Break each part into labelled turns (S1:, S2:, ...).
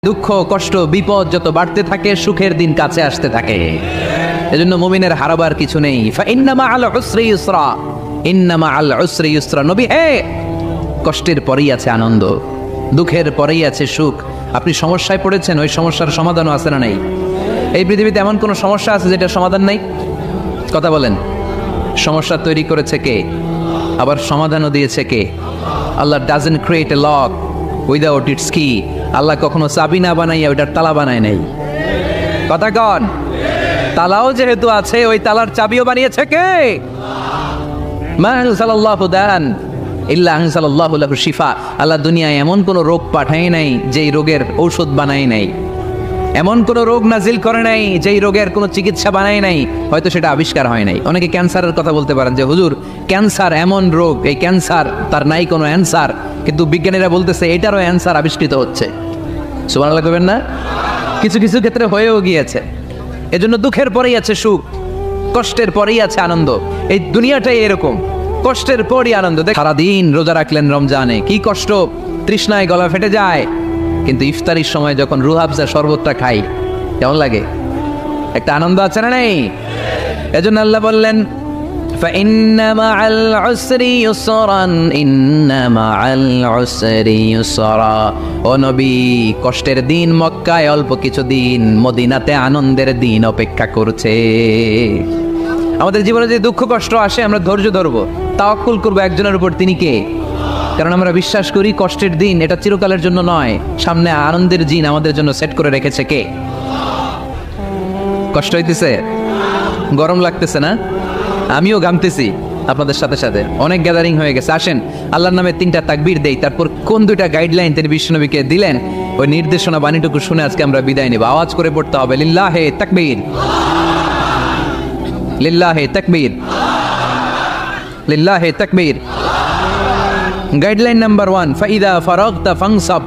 S1: দুঃখ কষ্ট বিপদ যত বাড়তে থাকে সুখের দিন কাছে আসতে থাকে। এজন্য মুমিনের হারাবার কিছু নেই। ইন্না মাআল উসরি ইউসরা, ইন্না মাআল উসরি ইউসরা। নবী হে, কষ্টের পরেই আছে আনন্দ, দুঃখের পরেই আছে সুখ। আপনি সমস্যায় পড়েছেন, ওই সমস্যার সমাধানও আছে না নাই? এই পৃথিবীতে এমন কোন সমস্যা আছে যেটা সমাধান নাই? কথা বলেন। সমস্যা তৈরি করেছে কে? আবার সমাধানও দিয়েছে কে? Allah doesn't create a lock without its key. আল্লাহ কখনো চাবি না বানাইয়া ওইটার তালা বানায় নাই। কথা কন। তালাও যেহেতু আছে, ওই তালার চাবিও বানিয়েছে কে? মা আনজালাল্লাহু দান ইল্লা আনজালাল্লাহু লাহু শিফা। আল্লাহ দুনিয়ায় এমন কোন রোগ পাঠায় নাই যেই রোগের ঔষধ বানায় নাই, এমন কোন রোগ নাজিল করে নাই যেই রোগের কোনো চিকিৎসা বানায় নাই, হয়তো সেটা আবিষ্কার হয় নাই। অনেকে ক্যান্সারের কথা বলতে পারেন যে হুজুর ক্যান্সার এমন রোগ, এই ক্যান্সার তার নাই কোনো অ্যান্সার, কিন্তু বিজ্ঞানীরা বলতেছে এটারও অ্যান্সার আবিষ্কৃত হচ্ছে। সুবহানাল্লাহ কইবেন না? কিছু কিছু ক্ষেত্রে হয়েও গিয়েছে। এজন্য দুঃখের পরেই আছে সুখ, কষ্টের পরেই আছে আনন্দ। এই দুনিয়াটাই এরকম, কষ্টের পরই আনন্দ। সারাদিন রোজা রাখলেন রমজানে, কি কষ্ট, তৃষ্ণায় গলা ফেটে যায়, কিন্তু ইফতারির সময় যখন রুহ আফজা শরবতটা খাই কেমন লাগে? একটা আনন্দ আছে না নেই? এজন্য আল্লাহ বললেন ফাইন্না মাআল উসরি ইউসরান, ইন্না মাআল উসরি ইউসরা। ও নবী, কষ্টের দিন মক্কায় অল্প কিছু দিন, মদিনাতে আনন্দের দিন অপেক্ষা করছে। আমাদের জীবনে যে দুঃখ কষ্ট আসে আমরা ধৈর্য ধরবো, তাওয়াক্কুল করবো একজনের উপর, তিনি কে? কারণ আমরা বিশ্বাস করি কষ্টের দিন এটা চিরকালের জন্য নয়, সামনে আনন্দের দিন আমাদের জন্য সেট করে রেখেছে কে? কষ্ট হইতেছে, গরম লাগতেছে না? আমিও ঘামতেছি আপনাদের সাথে সাথে। অনেক গ্যাদারিং হয়ে গেছে, আসেন আল্লাহর নামে 3টা তাকবীর দেই, তারপর কোন 2টা গাইডলাইন তিনি বিশ্বনবীকে দিলেন ওই নির্দেশনা বাণীটুকু শুনে আজকে আমরা বিদায় নেব। আওয়াজ করে পড়তে হবে লিল্লাহে তাকবীর, লিল্লাহে তাকবীর, লিল্লাহে তাকবীর। গাইডলাইন নাম্বার 1, ফাইদা ফারাগতা ফানসাব।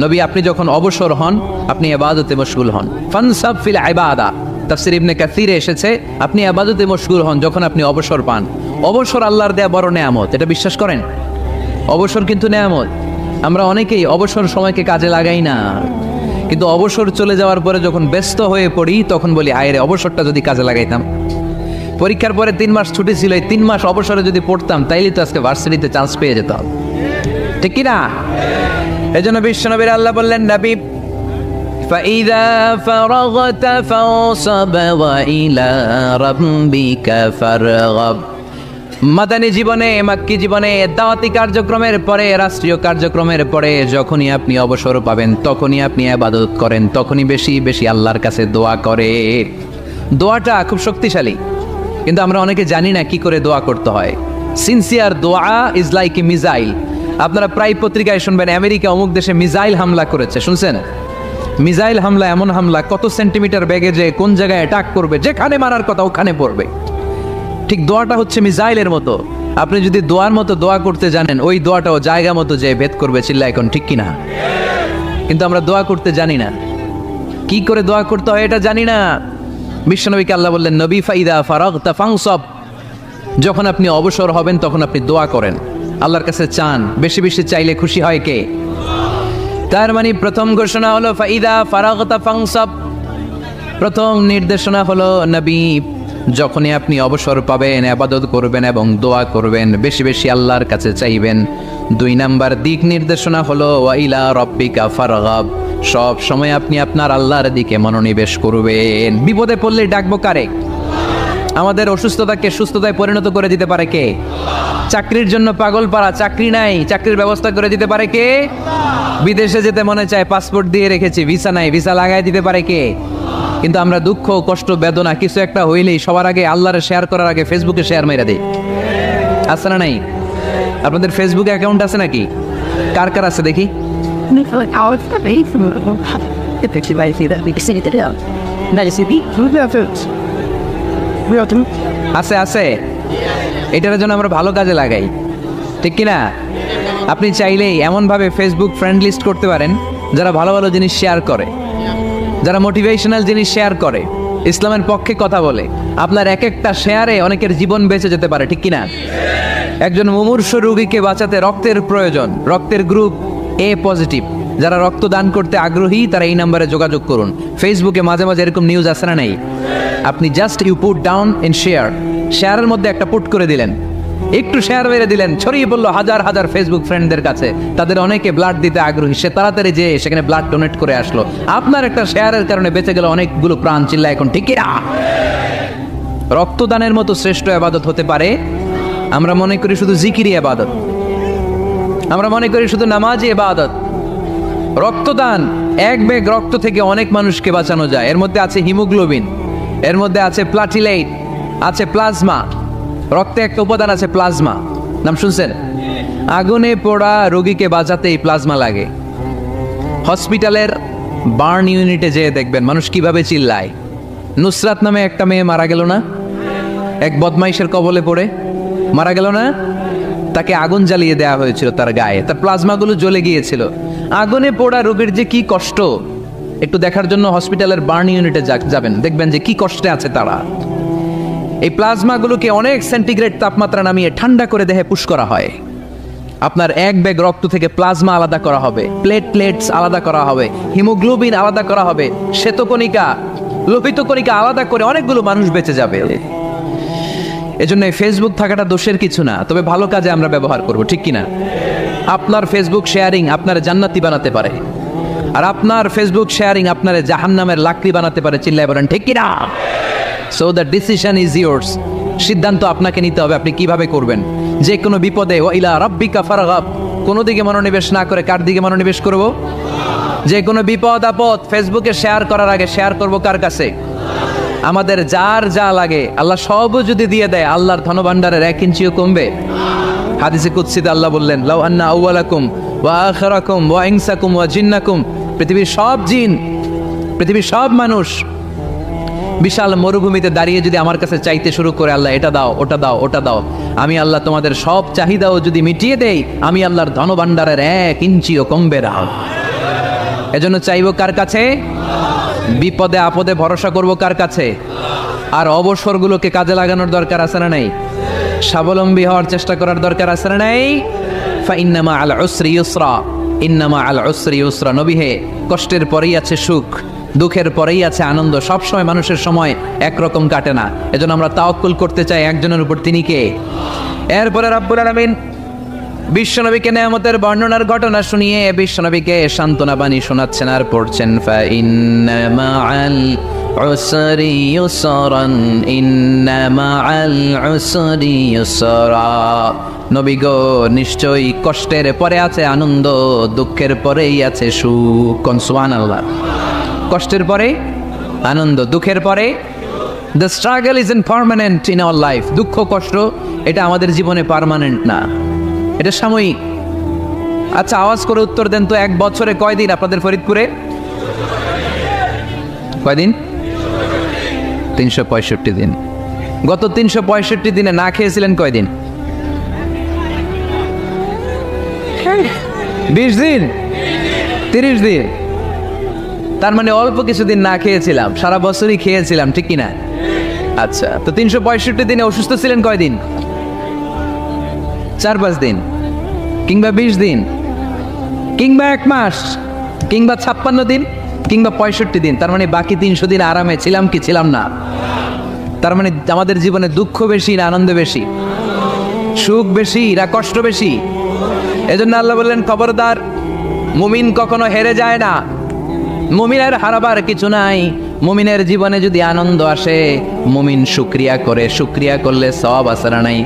S1: নবী আপনি যখন অবসর হন আপনি ইবাদতে মশগুল হন। ফানসাব ফিল ইবাদা, তাফসীর ইবনে কাসিরে এসেছে আপনি ইবাদতে মশগুল হন যখন আপনি অবসর পান। অবসর আল্লাহর দেয়া বড় নেয়ামত, এটা বিশ্বাস করেন? অবসর কিন্তু নেয়ামত। আমরা অনেকেই অবসর সময়কে কাজে লাগাই না, কিন্তু অবসর চলে যাওয়ার পরে যখন ব্যস্ত হয়ে পড়ি তখন বলি হায় রে, অবসরটা যদি কাজে লাগাইতাম। পরীক্ষার পরে 3 মাস ছুটি ছিল, এই 3 মাস অবসরে যদি পড়তাম তাইলে তো আজকে ভার্সিটিতে চান্স পেয়ে যেতাম, ঠিক কি না? এজন্য বিশ্বনবীর আল্লাহ বললেন নবী ফাইদা ফারাগতা ফানসাব ওয়া ইলা রাব্বিকা ফারগাব। মাদানী জীবনে, মাক্কি জীবনে, দাওয়াতি কার্যক্রমের পরে, রাষ্ট্রীয় কার্যক্রমের পরে যখনই আপনি অবসর পাবেন তখনই আপনি ইবাদত করেন, তখনই বেশি বেশি আল্লাহর কাছে দোয়া করে। দোয়াটা খুব শক্তিশালী, কিন্তু আমরা অনেকে জানি না কি করে দোয়া করতে হয়। সিনসিয়ার দোয়া ইজ লাইক এ মিসাইল। আপনারা প্রায় পত্রিকায় শুনবেন আমেরিকা অমুক দেশে মিসাইল হামলা করেছে, শুনছেন? মিসাইল হামলা এমন হামলা কত সেন্টিমিটার বেগে যে কোন জায়গায় অ্যাটাক করবে, যেখানে মারার কথা ওখানে পড়বে। ঠিক দোয়াটা হচ্ছে মিসাইলের মতো। আপনি যদি দোয়ার মতো দোয়া করতে জানেন, ওই দোয়াটাও জায়গা মতো যে ভেদ করবে। চিল্লা এখন ঠিক কিনা? কিন্তু আমরা দোয়া করতে জানি না, কি করে দোয়া করতে হয় এটা জানি না। বিশ্বনবীকে আল্লাহ বললেন নবী ফাইদা ফারাগতা ফানসাব, যখন আপনি অবসর হবেন তখন আপনি দোয়া করেন, আল্লাহর কাছে চান। বেশি বেশি চাইলে খুশি হয় কে? তার মানে প্রথম ঘোষণা হলো ফাইদা ফারাগতা ফানসাব। প্রথম নির্দেশনা হলো নবী যখনই আপনি অবসর পাবেন ইবাদত করবেন এবং দোয়া করবেন, বেশি বেশি আল্লাহর কাছে চাইবেন। 2 নাম্বার দিক নির্দেশনা হলো ওয়া ইলা রাব্বিকা ফারগাব, সব সময় আপনি আপনার আল্লাহর দিকে মনোনিবেশ করবেন। বিপদে পড়লে ডাকবো কারে? আমাদের অসুস্থতাকে সুস্থতায় পরিণত করে দিতে পারে কে? চাকরির জন্য পাগল পারা, চাকরি নাই, চাকরির ব্যবস্থা করে দিতে পারে কে? বিদেশে যেতে মনে চায়, পাসপোর্ট দিয়ে রেখেছি, ভিসা নাই, ভিসা লাগাই দিতে পারে কে? কিন্তু আমরা দুঃখ কষ্ট বেদনা কিছু একটা হইলেই সবার আগে আল্লাহরে শেয়ার করার আগে ফেসবুকে শেয়ার মেরে দেই। আছে না নাই? আপনাদের ফেসবুকে অ্যাকাউন্ট আছে নাকি? কার কার আছে দেখি? আছে আছে, এটার জন্য আমরা ভালো কাজে লাগাই, ঠিক কিনা? আপনি চাইলেই এমনভাবে ফেসবুক ফ্রেন্ড লিস্ট করতে পারেন যারা ভালো ভালো জিনিস শেয়ার করে, যারা মোটিভেশনাল জিনিস শেয়ার করে, ইসলামের পক্ষে কথা বলে। আপনার এক একটা শেয়ারে অনেকের জীবন বেঁচে যেতে পারে, ঠিক কিনা? একজন মুমূর্ষু রোগীকে বাঁচাতে রক্তের প্রয়োজন, রক্তের গ্রুপ এ পজিটিভ, যারা রক্তদান করতে আগ্রহী তারা এই নাম্বারে যোগাযোগ করুন। ফেসবুকে মাঝে মাঝে এরকম নিউজ আসে না নাই? আপনি just you put down in শেয়ারের মধ্যে একটা পুট করে দিলেন, একটু শেয়ার মেরে দিলেন, ছড়িয়ে পড়লো হাজার হাজার ফেসবুক ফ্রেন্ডদের কাছে। তাদের অনেকে ব্লাড দিতে আগ্রহী, সে তাড়াতাড়ি যেয়ে সেখানে ব্লাড ডোনেট করে আসলো। আপনার একটা শেয়ারের কারণে বেঁচে গেল অনেকগুলো প্রাণ। চিল্লা এখন ঠিক না? রক্তদানের মতো শ্রেষ্ঠ ইবাদত হতে পারে? আমরা মনে করি শুধু জিকিরি ইবাদত, আমরা মনে করি শুধু নামাজি ইবাদত। রক্তদান, এক ব্যাগ রক্ত থেকে অনেক মানুষকে বাঁচানো যায়। এর মধ্যে আছে হিমোগ্লোবিন, এর মধ্যে আছে প্লাটিলেট, আছে প্লাজমা। রক্তে একটা উপাদান আছে প্লাজমা, নাম শুনছেন? আগুনে পোড়া রোগীকে বাঁচাতে এই প্লাজমা লাগে। হসপিটালের বার্ন ইউনিটে যেয়ে দেখবেন মানুষ কিভাবে চিল্লায়। নুসরাত নামে একটা মেয়ে মারা গেল না, এক বদমাইশের কবলে পড়ে মারা গেল না? তাকে আগুন জ্বালিয়ে দেওয়া হয়েছিল তার গায়ে, তার প্লাজমাগুলো জ্বলে গিয়েছিল। আগুনে পোড়া রোগীর যে কি কষ্ট, একটু দেখার জন্য হসপিটালের বার্ন ইউনিটে যাবেন, দেখবেন যে কি কষ্টে আছে তারা। এই প্লাজমাগুলোকে অনেক সেন্টিগ্রেড তাপমাত্রা নামিয়ে ঠান্ডা করে দেহে পুশ করা হয়। আপনার এক ব্যাগ রক্ত থেকে প্লাজমা আলাদা করা হবে, প্লেটলেটস আলাদা করা হবে, হিমোগ্লোবিন আলাদা করা হবে, শ্বেতকণিকা, লোহিত কণিকা আলাদা করে অনেকগুলো মানুষ বেঁচে যাবে। এজন্য ফেসবুক থাকাটা দোষের কিছু না, তবে ভালো কাজে আমরা ব্যবহার করব, ঠিক কিনা? আপনার ফেসবুক শেয়ারিং আপনার জান্নাতি বানাতে পারে, আর আপনার ফেসবুক শেয়ারিং আপনার জাহান্নামের লাকড়ি বানাতে পারে। চিল্লায় বলেন ঠিক কিনা? So the decision is yours. সিদ্ধান্ত আপনাকে নিতে হবে, আপনি কিভাবে করবেন। যে কোনো বিপদে ওয়া ইলা রাব্বিকা ফারগাব, কোনো দিকে মনোনিবেশ না করে কার দিকে মনোনিবেশ করব? যে কোনো বিপদ আপদ ফেসবুকে শেয়ার করার আগে শেয়ার করব কার কাছে? আমাদের যার যা লাগে আল্লাহ সবও যদি দিয়ে দেয়, আল্লাহর ধনভাণ্ডারের 1 ইঞ্চিও কমবে? হাদিসে কুদসিতে আল্লাহ বললেন, লাউ আন্না আউওয়ালাকুম ওয়া আখিরাকুম ওয়া ইনসাকুম ওয়া জিন্নাকুম, পৃথিবীর সব জিন, পৃথিবীর সব মানুষ বিশাল মরুভূমিতে দাঁড়িয়ে যদি আমার কাছে চাইতে শুরু করে, আল্লাহ এটা দাও, ওটা দাও, ওটা দাও, আমি আল্লাহ তোমাদের সব চাহিদাও যদি মিটিয়ে দেই, আমি আল্লাহর ধনভাণ্ডারের 1 ইঞ্চিও কমবে না। এজন্য চাইবো কার কাছে? বিপদে আপদে ভরসা করব কার কাছে? আর অবসরগুলোকে কাজে লাগানোর দরকার আছে না নাই? স্বাবলম্বী হওয়ার চেষ্টা করার দরকার আছে না নাই? ফাইন্নামা আল উসরি ইউসরা, ইন্নামা আল উসরি ইউসরা। নবী হে, কষ্টের পরেই আছে সুখ, দুঃখের পরেই আছে আনন্দ। সবসময় মানুষের সময় একরকম কাটে না। এজন্য আমরা তাওয়াক্কুল করতে চাই একজনের উপর, তিনি কে? এরপরে রাব্বুল আলামিন বিশ্বনবীকে নেয়ামতের বর্ণনার ঘটনা শুনিয়ে বিশ্বনবীকে সান্ত্বনা বাণী শোনাচ্ছেন আর পড়ছেন, ফাইন্না মাআল উসরি ইউসরান, ইন্না মাআল উসরি ইউসরা। নবী গো, নিশ্চয়ই কষ্টের পরে আছে আনন্দ, দুঃখের পরেই আছে সুখ। কোন সুবহানাল্লাহ। কষ্টের পরে আনন্দ, দুঃখের পরে। The struggle is impermanent in our life. দুঃখ কষ্ট এটা আমাদের জীবনে পার্মানেন্ট না, এটা সাময়িক। আচ্ছা, আওয়াজ করে উত্তর দেন তো, 1 বছরে কয়দিন আপনাদের ফরিদপুরে? কয়দিন? 365 দিন। গত 365 দিনে না খেয়েছিলেন কয়দিন? 20 দিন, 30 দিন। তার মানে অল্প কিছুদিন না খেয়েছিলাম, সারা বছরই খেয়েছিলাম, ঠিক কিনা? আচ্ছা, তো 365 দিনে অসুস্থ ছিলেন কয়দিন? 4-5 দিন, কিংবা 20 দিন, কিংবা 1 মাস, কিংবা 56 দিন, কিংবা 65 দিন। তার মানে বাকি 300 দিন আরামে ছিলাম কি ছিলাম না? তার মানে আমাদের জীবনে দুঃখ বেশি না আনন্দ বেশি? সুখ বেশি না কষ্ট বেশি? এজন্য আল্লাহ বললেন, খবরদার, মুমিন কখনো হেরে যায় না। মুমিনের হারাবার কিছু নাই। মুমিনের জীবনে যদি আনন্দ আসে, মুমিন শুকরিয়া করে, শুকরিয়া করলে সওয়াব আছে না নাই?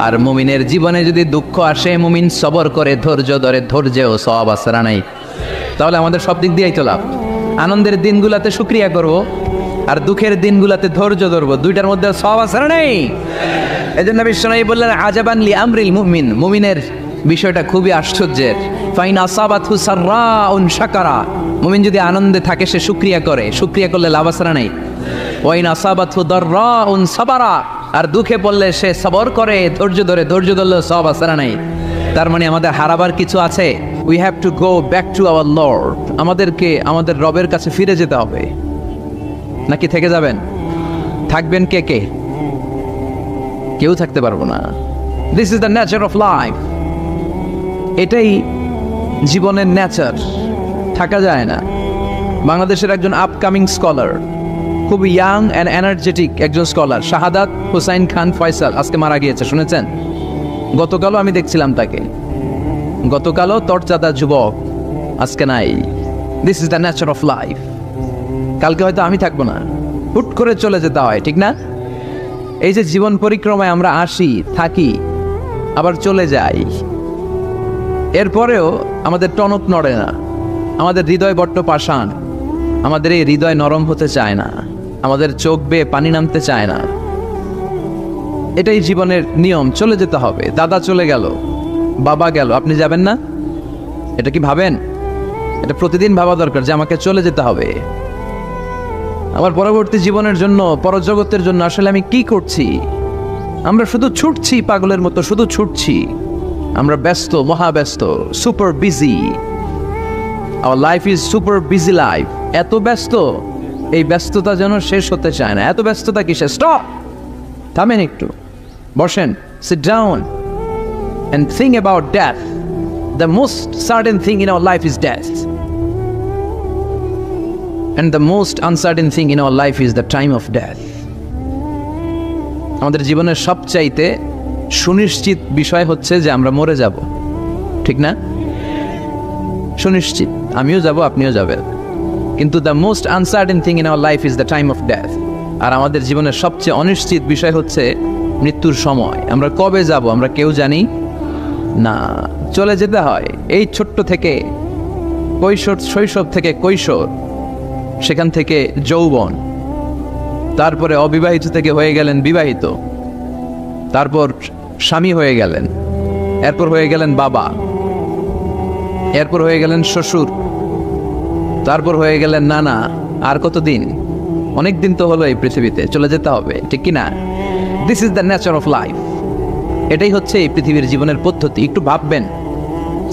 S1: আর মুমিনের জীবনে যদি দুঃখ আসে, মুমিন সবর করে, ধৈর্য ধরে, ধৈর্যেও সওয়াব আছে না নাই? তাহলে আমাদের সব দিক দিয়েই তো লাভ। আনন্দের দিনগুলাতে শুকরিয়া করব, আর দুঃখের দিনগুলাতে ধৈর্য ধরবো, দুইটার মধ্যে সওয়াব আছে না নাই? এজন্য বিশ্বনবী বললেন, আজাবান লি আমরিল মুমিন। মুমিনের বিষয়টা খুবই আশ্চর্যের। ফাইন আসাবাতহু সাররাউন শাকারা। মুমিন যদি আনন্দে থাকে সে শুকরিয়া করে, শুকরিয়া করলে লাভ আছে না নাই? ওয়াইন আসাবাতহু দাররাউন সাবারা। আর দুঃখে পড়লে সে সবর করে, ধৈর্য ধরে, ধৈর্য ধরলে সব আছে না নাই? তার মানে আমাদের হারাবার কিছু আছে। We have to go back to our Lord. আমাদেরকে আমাদের রবের কাছে ফিরে যেতে হবে। নাকি থেকে যাবেন? থাকবেন কে কে? কেউ থাকতে পারবো না। This is the nature of life. এটাই জীবনের নেচার। থাকা যায় না। বাংলাদেশের একজন আপকামিং স্কলার, খুব ইয়াং অ্যান্ড এনার্জেটিক একজন স্কলার, শাহাদাত হুসাইন খান ফয়সাল, আজকে মারা গিয়েছে, শুনেছেন? গতকালও আমি দেখছিলাম তাকে, গতকালও তরচাদা যুবক, আজকে নাই। This is the nature of life. কালকে হয়তো আমি থাকবো না, হুট করে চলে যেতে হয়, ঠিক না? এই যে জীবন পরিক্রমায় আমরা আসি, থাকি, আবার চলে যাই, এরপরেও আমাদের টনক নড়ে না, আমাদের হৃদয় বড্ড পাষাণ, আমাদের এই হৃদয় নরম হতে চায় না, আমাদের চোখ বেয়ে পানি নামতে চায় না। এটাই জীবনের নিয়ম, চলে যেতে হবে। দাদা চলে গেল, বাবা গেল, আপনি যাবেন না? এটা কি ভাবেন? এটা প্রতিদিন ভাবা দরকার যে আমাকে চলে যেতে হবে। আমার পরবর্তী জীবনের জন্য, পরজগতের জন্য আসলে আমি কি করছি? আমরা শুধু ছুটছি পাগলের মতো, শুধু ছুটছি। আমরা ব্যস্ত, মহাব্যস্ত, super busy. Our life is super busy life. এত ব্যস্ত, এই ব্যস্ততা যেন শেষ হতে চায় না। এত ব্যস্ততা কিসে? স্টপ, থামেন একটু, বসেন, sit down and think about death. The most certain thing in our life is death, and the most uncertain thing in our life is the time of death. আমাদের জীবনের সবচাইতে সুনিশ্চিত বিষয় হচ্ছে যে আমরা মরে যাব, ঠিক না? সুনিশ্চিত, আমিও যাব, আপনিও যাবেন, কিন্তু the most uncertain thing in our life is the time of death. আর আমাদের জীবনের সবচেয়ে অনিশ্চিত বিষয় হচ্ছে মৃত্যুর সময়। আমরা কবে যাব আমরা কেউ জানি না। চলে যেতে হয় এই ছোট্ট থেকে, শৈশব থেকে কৈশোর, সেখান থেকে যৌবন, তারপরে অবিবাহিত থেকে হয়ে গেলেন বিবাহিত, তারপর স্বামী হয়ে গেলেন, এরপর হয়ে গেলেন বাবা, এরপর হয়ে গেলেন শ্বশুর, তারপর হয়ে গেলেন নানা। আর কতদিন? অনেক দিন তো হলো এই পৃথিবীতে, চলে যেতে হবে, ঠিক কি না? This is the nature of life. এটাই হচ্ছে এই পৃথিবীর জীবনের পদ্ধতি। একটু ভাববেন,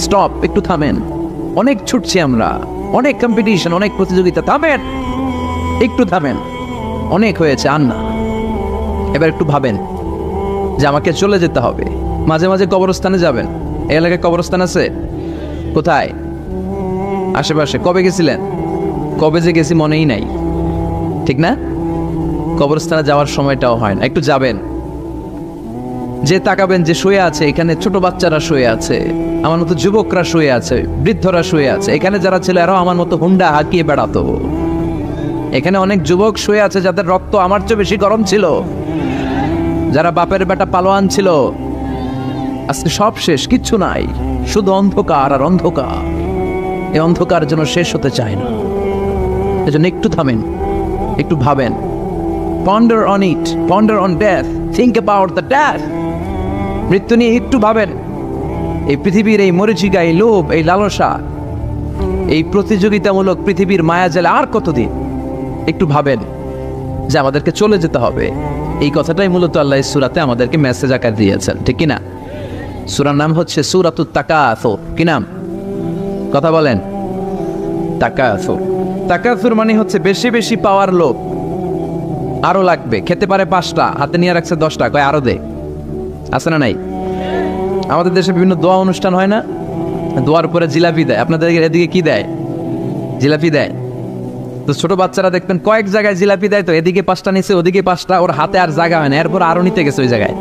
S1: স্টপ, একটু থামেন। অনেক ছুটছি আমরা, অনেক কম্পিটিশন, অনেক প্রতিযোগিতা, থামেন, একটু থামেন, অনেক হয়েছে, আর না। এবার একটু ভাবেন যে আমাকে চলে যেতে হবে। মাঝে মাঝে কবরস্থানে যাবেন। এই এলাকায় কবরস্থান আছে? কোথায়? আশেপাশে। কবে গেছিলেন? কবে যে গেছি মনেই নাই, ঠিক না? কবরস্থানে যাওয়ার সময়টাও হয় না। একটু যাবেন, যে তাকাবেন যে শুয়ে আছে, এখানে ছোট বাচ্চারা শুয়ে আছে, আমার মতো যুবকরা শুয়ে আছে, বৃদ্ধরা শুয়ে আছে। এখানে যারা ছিল এরাও আমার মতো হুন্ডা হাঁকিয়ে বেড়াতো। এখানে অনেক যুবক শুয়ে আছে যাদের রক্ত আমার চেয়ে বেশি গরম ছিল, যারা বাপের বেটা পালোয়ান ছিল। আজকে সব শেষ, কিচ্ছু নাই, শুধু অন্ধকার আর অন্ধকার। এই অন্ধকার যেন শেষ হতে চায় না। এজন্য একটু থামেন, একটু ভাবেন। Ponder on it, ponder on death, think about the death. মৃত্যু নিয়ে একটু ভাবেন। এই পৃথিবীর এই মরিচিকা, এই লোভ, এই লালসা, এই প্রতিযোগিতামূলক পৃথিবীর মায়াজালে আর কতদিন? একটু ভাবেন যে আমাদেরকে চলে যেতে হবে। এই কথাটাই মূলত আল্লাহ সূরাতে আমাদেরকে মেসেজ আকার দিয়েছেন, ঠিক কিনা? সূরার নাম হচ্ছে সূরাতুত তাকাসুর। কি নাম? কথা বলেন। তাকাসুর। তাকাসুর মানে হচ্ছে বেশি বেশি পাওয়ার লোভ। আরো লাগবে, খেতে পারে 5টা, হাতে নিয়ে রাখছে 10টা, কয় আরো দে। আছে না নাই? আমাদের দেশে বিভিন্ন দোয়া অনুষ্ঠান হয় না? দোয়ার পরে জিলাপি দেয়। আপনাদের এদিকে কি দেয়? জিলাপি দেয়। তো ছোট বাচ্চারা দেখবেন কয়েক জায়গায় জিলাপি দেয়, তো এদিকে 5টা নিচে, ওদিকে 5টা, ওর হাতে আর জায়গা হয় না, এরপর আরো নিতে গেছে ওই জায়গায়।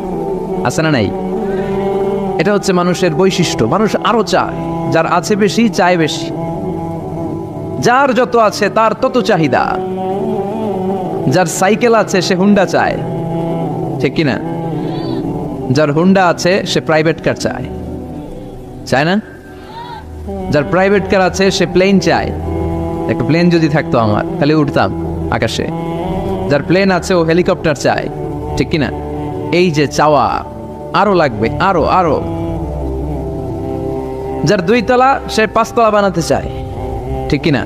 S1: আছে না নাই? এটা হচ্ছে মানুষের বৈশিষ্ট্য। মানুষ আরো চায়, যার আছে বেশি চায় বেশি, যার যত আছে তার তত চাহিদা। যার সাইকেল আছে সে হুন্ডা চায়, ঠিক কিনা? যার হুন্ডা আছে সে প্রাইভেট কার চায়, চায় না? যার প্রাইভেট কার আছে সে প্লেন চায়। একটা প্লেন যদি থাকতো আমার, তাহলে উঠতাম আকাশে। যার প্লেন আছে ও হেলিকপ্টার চায়, ঠিক কিনা? এই যে চাওয়া, আরো লাগবে, আরো আরো। যার 2 তলা সে 5 তলা বানাতে চায়, ঠিক কিনা?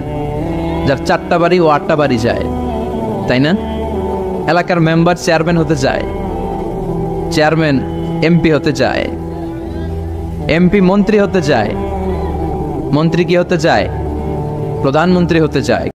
S1: যার 4টা বাড়ি ও 8টা বাড়ি চায়, তাই না? এলাকার মেম্বার চেয়ারম্যান হতে চায়, চেয়ারম্যান এমপি হতে চায়, এমপি মন্ত্রী হতে চায়, মন্ত্রী কি হতে চায়? প্রধানমন্ত্রী হতে চায়।